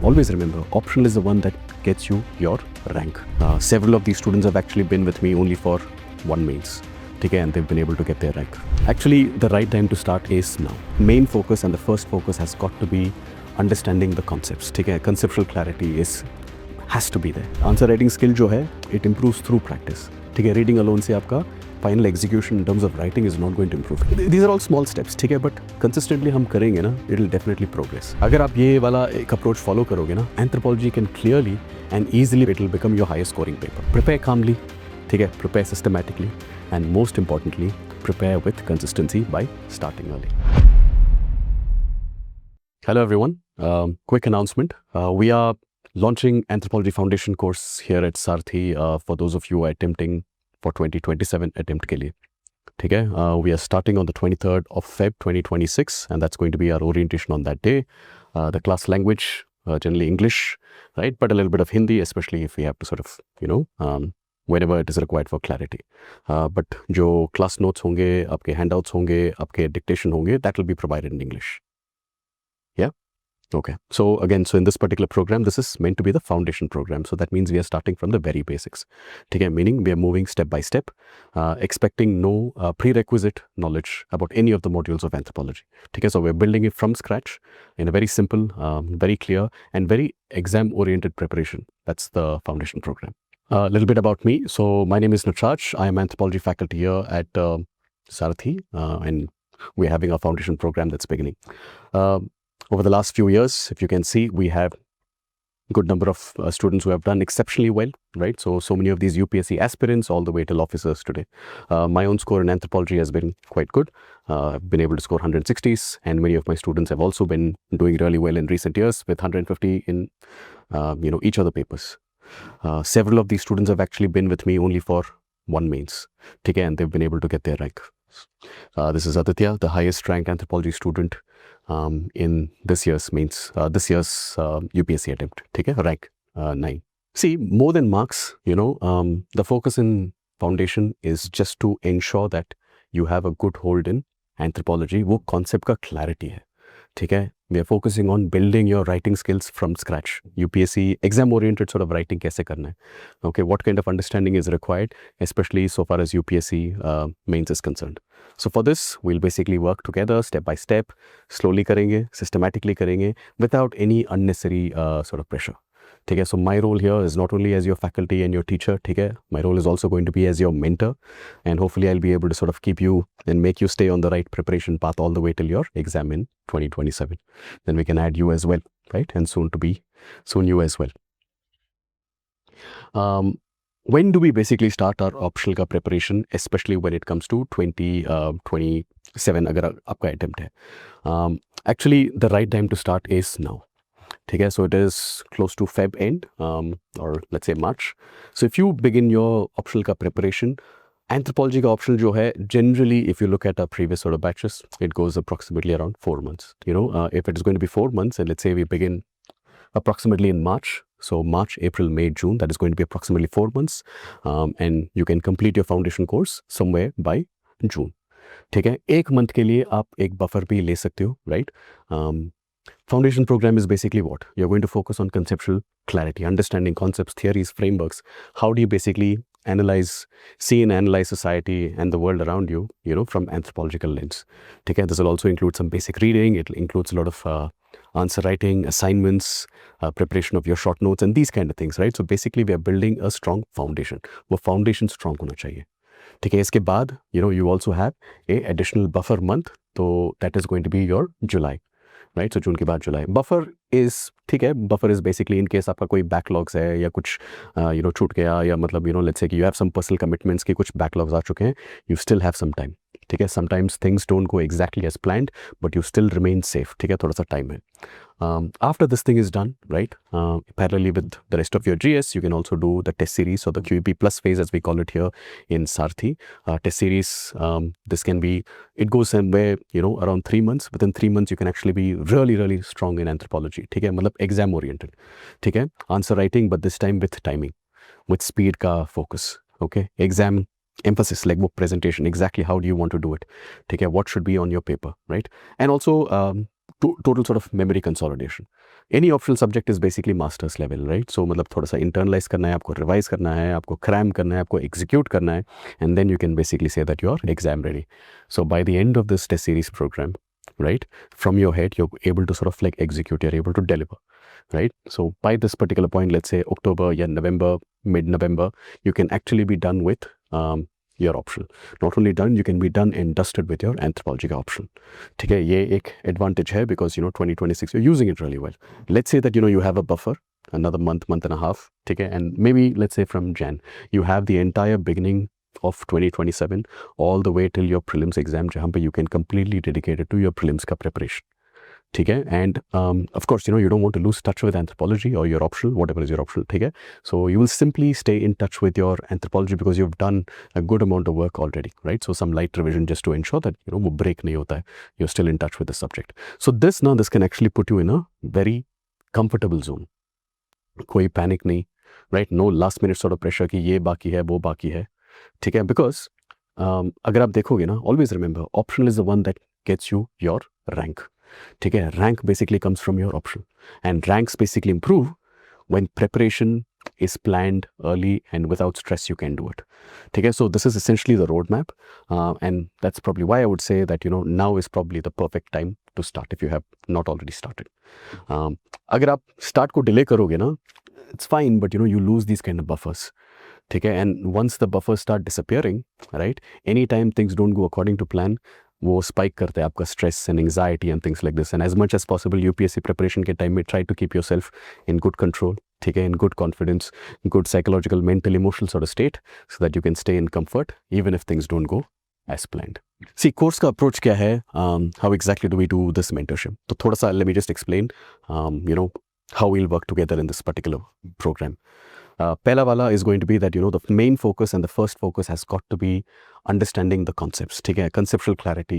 always remember, optional is the one that gets you your rank. Several of these students have actually been with me only for one mains. Okay, and they've been able to get their rank. Actually, the right time to start is now. Main focus and the first focus has got to be understanding the concepts. Okay, conceptual clarity has to be there. Answer writing skill जो है, it improves through practice. ठीक है, reading alone से आपका final execution in terms of writing is not going to improve. These are all small steps, ठीक है, but consistently हम करेंगे ना, it will definitely progress. अगर आप ये वाला एक approach follow करोगे ना, anthropology can clearly and easily it will become your highest scoring paper. Prepare calmly, ठीक है, prepare systematically, and most importantly, prepare with consistency by starting early. Hello everyone, quick announcement. We are launching Anthropology Foundation course here at Sarthi for those of you who are attempting for 2027 attempt के लिए. ठीक है, we are starting on the 23rd of Feb 2026 and that's going to be our orientation on that day. The class language, generally English, right, but a little bit of Hindi, especially if we have to sort of, whenever it is required for clarity. But जो class notes होंगे, आपके handouts होंगे, आपके dictation होंगे, that will be provided in English. Yeah? Okay. So again, in this particular program, this is meant to be the foundation program. So that means we are starting from the very basics. Okay? Meaning we are moving step by step, expecting no prerequisite knowledge about any of the modules of anthropology. Okay? So we're building it from scratch in a very simple, very clear, and very exam-oriented preparation. That's the foundation program. A little bit about me. So my name is Nutraj. I am anthropology faculty here at Sarthi, and we're having our foundation program that's beginning. Over the last few years, if you can see, we have a good number of students who have done exceptionally well, right? So many of these UPSC aspirants all the way till officers today. My own score in anthropology has been quite good. I've been able to score 160s, and many of my students have also been doing really well in recent years with 150 in, each of the papers. Several of these students have actually been with me only for one mains, okay, and they've been able to get their rank. This is Aditya, the highest ranked anthropology student in this year's mains, this year's UPSC attempt, okay, rank 9. See, more than marks, the focus in foundation is just to ensure that you have a good hold in anthropology. वो concept का clarity है, ठीक है. We are focusing on building your writing skills from scratch. UPSC exam oriented sort of writing कैसे करना है. Okay, what kind of understanding is required, especially so far as UPSC mains is concerned. So for this, we'll basically work together step by step, slowly करेंगे, systematically करेंगे, without any unnecessary sort of pressure. ठीक है, so my role here is not only as your faculty and your teacher, ठीक है, my role is also going to be as your mentor, and hopefully I'll be able to sort of keep you and make you stay on the right preparation path all the way till your exam in 2027. Then we can add you as well, right, and soon you as well. When do we basically start our optional का preparation, especially when it comes to 2027 अगर आपका attempt है? Actually, the right time to start is now. Okay, so it is close to Feb end, or let's say March. So if you begin your optional ka preparation, anthropology ka optional jo hai, generally if you look at our previous sort of batches, it goes approximately around 4 months. If it is going to be 4 months, and let's say we begin approximately in March, so March, April, May, June, that is going to be approximately 4 months, and you can complete your foundation course somewhere by June. ठीक है, एक month के लिए आप एक buffer भी ले सकते हो, right? Foundation program is basically what? You're going to focus on conceptual clarity, understanding concepts, theories, frameworks. How do you basically see and analyze society and the world around you, from anthropological lens. Okay? This will also include some basic reading. It includes a lot of answer writing, assignments, preparation of your short notes, and these kind of things, right? So basically, we are building a strong foundation. वो foundation strong होना चाहिए. ठीक है, इसके बाद, you also have a additional buffer month. So that is going to be your July. Right, so जून के बाद जुलाई. Buffer is ठीक है. Buffer is basically in case आपका कोई backlogs है या कुछ छूट गया या मतलब let's say कि you have some personal commitments कि कुछ backlogs आ चुके हैं, you still have some time. ठीक है, sometimes things don't go exactly as planned, but you still remain safe. ठीक है, थोड़ा सा time है. After this thing is done, right, parallelly with the rest of your GS, you can also do the test series or the QEP plus phase as we call it here in Sarthi. Test series, this can be, it goes somewhere, around 3 months. Within 3 months, you can actually be really, really strong in anthropology. ठीक है, मतलब exam oriented. ठीक है, answer writing, but this time with timing, with speed का focus. Okay, exam emphasis, like book presentation, exactly how do you want to do it? Okay, what should be on your paper, right? And also, total sort of memory consolidation. Any optional subject is basically masters level, right? So मतलब थोड़ा सा internalise करना है आपको, revise करना है आपको, cram करना है आपको, एग्जीक्यूट करना है, and then you can basically say that you are exam ready. So by the end of this test series program, right, from your head you're able to sort of like execute, you're able to deliver, right? So by this particular point, let's say October, yeah, November, mid November, you can actually be done with your optional. Not only done, you can be done and dusted with your anthropology का option. ठीक है, ये एक advantage है because 2026 you're using it really well. Let's say that you have a buffer, another month and a half, ठीक है, and maybe let's say from Jan you have the entire beginning of 2027 all the way till your prelims exam, जहाँ पे you can completely dedicate it to your prelims का preparation. ठीक है, and of course you don't want to lose touch with anthropology or your optional, whatever is your optional, ठीक है. So you will simply stay in touch with your anthropology because you've done a good amount of work already, right? So some light revision just to ensure that वो break नहीं होता है, you're still in touch with the subject. So this can actually put you in a very comfortable zone. कोई panic नहीं, right? No last minute sort of pressure कि ये बाकी है वो बाकी है, ठीक है. Because अगर आप देखोगे ना, always remember optional is the one that gets you your rank. ठीक है, rank basically comes from your option, and ranks basically improve when preparation is planned early and without stress you can do it. ठीक है, so this is essentially the roadmap, and that's probably why I would say that now is probably the perfect time to start if you have not already started. अगर आप start को delay करोगे ना, it's fine, but you lose these kind of buffers. ठीक है, and once the buffers start disappearing, right, anytime things don't go according to plan, वो spike करते हैं आपका stress and anxiety and things like this. And as much as possible UPSC preparation के time में try to keep yourself in good control, ठीक है, in good confidence, good psychological, mental, emotional sort of state, so that you can stay in comfort even if things don't go as planned. See course का approach क्या है, how exactly do we do this mentorship? तो थोड़ा सा let me just explain how we'll work together in this particular program. Pehla wala is going to be that the main focus and the first focus has got to be understanding the concepts. ठीक है, conceptual clarity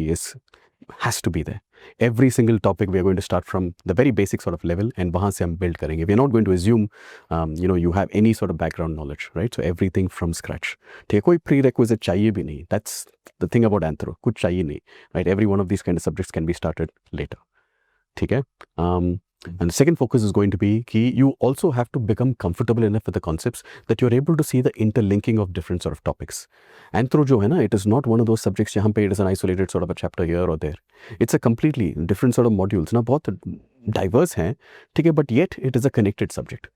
has to be there. Every single topic we are going to start from the very basic sort of level, and वहाँ से हम build करेंगे. We are not going to assume you have any sort of background knowledge, right? So everything from scratch. ठीक है, कोई prerequisite चाहिए भी नहीं. That's the thing about anthro. कुछ चाहिए नहीं, right? Every one of these kind of subjects can be started later. ठीक है. And the second focus is going to be कि you also have to become comfortable enough with the concepts that you're able to see the interlinking of different sort of topics. Anthro जो है ना, it is not one of those subjects जहाँ पे it is an isolated sort of a chapter here or there. It's a completely different sort of modules ना, बहुत diverse हैं, ठीक है, but yet it is a connected subject.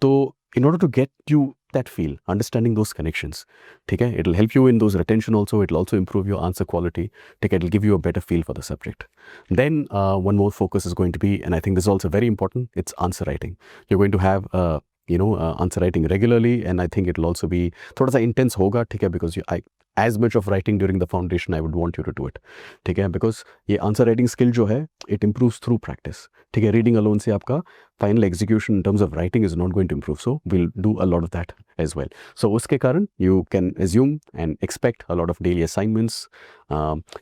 तो in order to get you that feel, understanding those connections, ठीक है, it'll help you in those retention also, it'll also improve your answer quality, ठीक है, it'll give you a better feel for the subject. Then one more focus is going to be, and I think this is also very important, it's answer writing. You're going to have answer writing regularly, and I think it'll also be थोड़ा सा intense होगा, ठीक है, because as much of writing during the foundation I would want you to do it, ठीक है, because ये answer writing skill जो है it improves through practice. ठीक है, reading alone से आपका final execution in terms of writing is not going to improve, so we'll do a lot of that as well. So उसके कारण you can assume and expect a lot of daily assignments.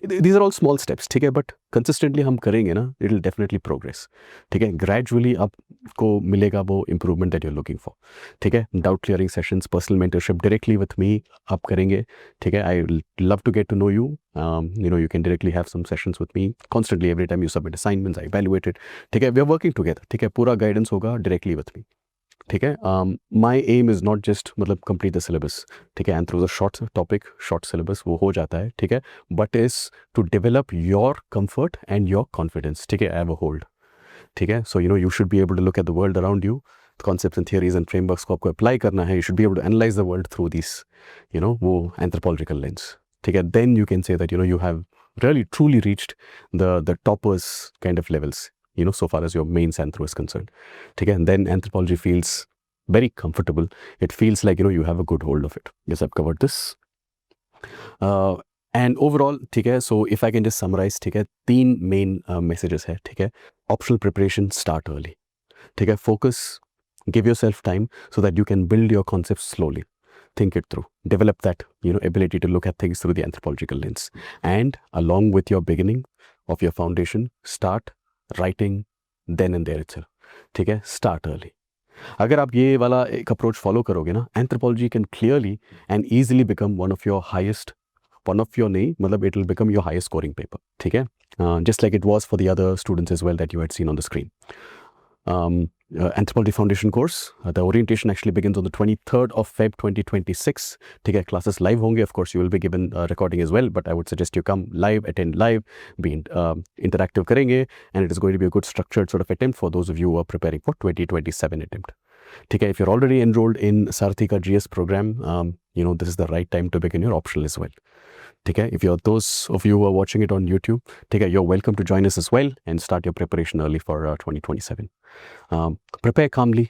These are all small steps, ठीक है, but consistently हम करेंगे ना, it will definitely progress. ठीक है, gradually आपको मिलेगा वो improvement that you're looking for. ठीक है, doubt clearing sessions, personal mentorship directly with me आप करेंगे, ठीक है. I love to get to know you. You can directly have some sessions with me constantly. Every time you submit assignments, I evaluate it. ठीक है, we are working together. ठीक है, पूरा guidance होगा directly with me. ठीक है, my aim is not just मतलब complete the syllabus. ठीक है, and through the short topic, short syllabus वो हो जाता है, ठीक है, but is to develop your comfort and your confidence. ठीक है, I have a hold. ठीक है, so you should be able to look at the world around you, the concepts and theories and frameworks को आपको apply करना है. You should be able to analyze the world through these वो anthropological lens. ठीक है, then you can say that you have really truly reached the toppers kind of levels, so far as your main anthro is concerned. ठीक है, and then anthropology feels very comfortable. It feels like you have a good hold of it. Yes, I've covered this. And overall, ठीक है, so if I can just summarize, ठीक है, 3 main messages है. ठीक है, optional preparation, start early. ठीक है, focus, give yourself time so that you can build your concepts slowly. Think it through, develop that ability to look at things through the anthropological lens, and along with your beginning of your foundation, start writing then and there itself. ठीक है, start early. अगर आप ये वाला एक approach follow करोगे ना, anthropology can clearly and easily become one of your नहीं, मतलब it will become your highest scoring paper. ठीक है, just like it was for the other students as well that you had seen on the screen. Anthropology Foundation course. The orientation actually begins on the 23rd of Feb 2026. ठीक है, classes live होंगे. Of course, you will be given recording as well, but I would suggest you come live, attend live, be interactive करेंगे, and it is going to be a good structured sort of attempt for those of you who are preparing for 2027 attempt. ठीक है, if you're already enrolled in Sarthi ka GS program, this is the right time to begin your optional as well. ठीक है, if you're those of you who are watching it on YouTube, ठीक है, you're welcome to join us as well and start your preparation early for 2027. Prepare calmly,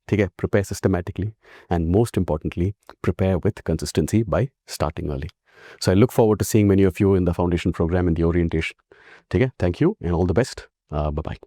ठीक है, prepare systematically, and most importantly, prepare with consistency by starting early. So I look forward to seeing many of you in the foundation program in the orientation. ठीक है, thank you and all the best. Bye-bye.